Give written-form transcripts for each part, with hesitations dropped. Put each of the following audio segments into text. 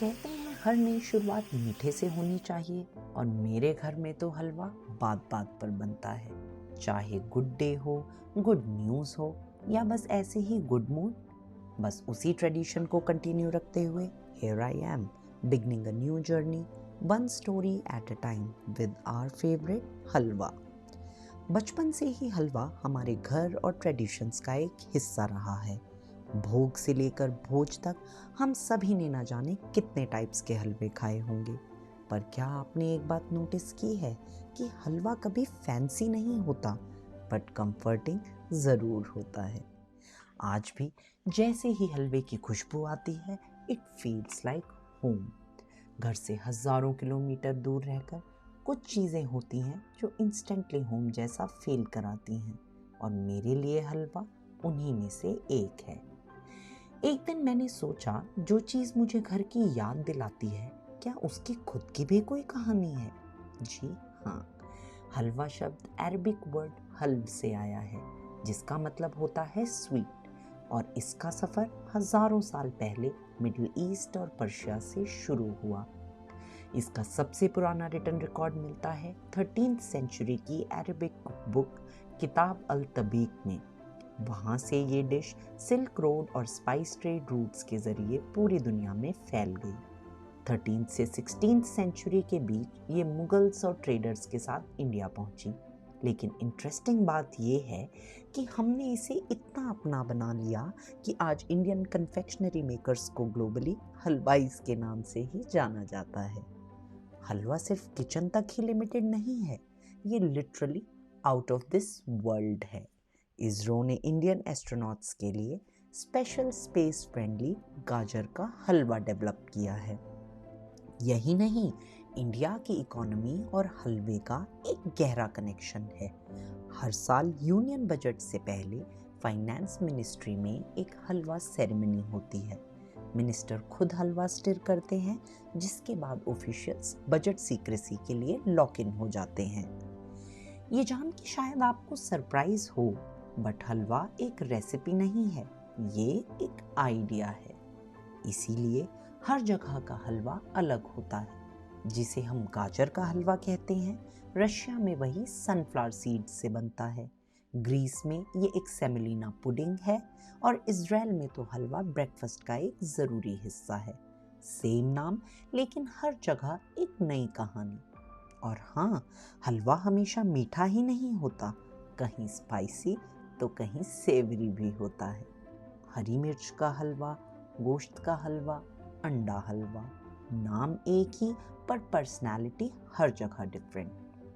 कहते हैं हर नई शुरुआत मीठे से होनी चाहिए और मेरे घर में तो हलवा बात बात पर बनता है। चाहे गुड डे हो, गुड न्यूज़ हो या बस ऐसे ही गुड मूड, बस उसी ट्रेडिशन को कंटिन्यू रखते हुए here I am beginning a new journey, one story at a time with our favourite halwa. बचपन से ही हलवा हमारे घर और ट्रेडिशंस का एक हिस्सा रहा है। भोग से लेकर भोज तक हम सभी ने ना जाने कितने टाइप्स के हलवे खाए होंगे। पर क्या आपने एक बात नोटिस की है कि हलवा कभी फैंसी नहीं होता, बट कंफर्टिंग ज़रूर होता है। आज भी जैसे ही हलवे की खुशबू आती है, इट फील्स लाइक होम। घर से हज़ारों किलोमीटर दूर रहकर कुछ चीज़ें होती हैं जो इंस्टेंटली होम जैसा फील कराती हैं, और मेरे लिए हलवा उन्हीं में से एक है। एक दिन मैंने सोचा, जो चीज़ मुझे घर की याद दिलाती है, क्या उसकी खुद की भी कोई कहानी है? जी हाँ, हलवा शब्द अरबिक वर्ड हल्व से आया है, जिसका मतलब होता है स्वीट, और इसका सफ़र हज़ारों साल पहले मिडिल ईस्ट और पर्शिया से शुरू हुआ। इसका सबसे पुराना रिटन रिकॉर्ड मिलता है 13th सेंचुरी की अरबिक बुक किताब अल तबीक में। वहाँ से ये डिश सिल्क रोड और स्पाइस ट्रेड रूट्स के ज़रिए पूरी दुनिया में फैल गई। 13th से 16th सेंचुरी के बीच ये मुगल्स और ट्रेडर्स के साथ इंडिया पहुँची। लेकिन इंटरेस्टिंग बात ये है कि हमने इसे इतना अपना बना लिया कि आज इंडियन कन्फेक्शनरी मेकर्स को ग्लोबली हलवाईज के नाम से ही जाना जाता है। हलवा सिर्फ किचन तक ही लिमिटेड नहीं है, ये literally out of this world है। इसरो ने इंडियन एस्ट्रोनॉट्स के लिए स्पेशल स्पेस फ्रेंडली गाजर का हलवा डेवलप किया है। यही नहीं, इंडिया की इकोनॉमी और हलवे का एक गहरा कनेक्शन है। हर साल यूनियन बजट से पहले फाइनेंस मिनिस्ट्री में एक हलवा सेरेमनी होती है। मिनिस्टर खुद हलवा स्टिर करते हैं, जिसके बाद ऑफिशियल्स बजट सीक्रेसी के लिए लॉक इन हो जाते हैं। ये जान के शायद आपको सरप्राइज हो, बट हलवा एक रेसिपी नहीं है, ये एक आइडिया है। इसीलिए हर जगह का हलवा अलग होता है। जिसे हम गाजर का हलवा कहते हैं, रशिया में वही सनफ्लावर सीड्स से बनता है। ग्रीस में ये एक सेमेलिना पुडिंग है, और इज़राइल में तो हलवा ब्रेकफास्ट का एक ज़रूरी हिस्सा है। सेम नाम, लेकिन हर जगह एक नई कहानी। और हाँ, हलवा हमेशा मीठा ही नहीं होता, कहीं स्पाइसी तो कहीं सेवरी भी होता है। हरी मिर्च का हलवा, गोश्त का हलवा, अंडा हलवा, नाम एक ही पर पर्सनालिटी हर जगह डिफरेंट।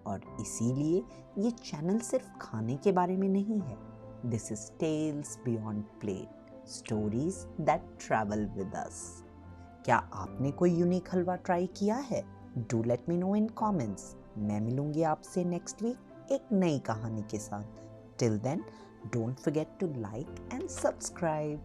और इसीलिए ये चैनल सिर्फ खाने के बारे में नहीं है। This is tales beyond plate, stories that travel with us. क्या आपने कोई यूनिक हलवा ट्राई किया है? Do let me know in comments. मैं मिलूंगी आपसे नेक्स्ट वीक एक नई कहानी के साथ। Till then, don't forget to like and subscribe.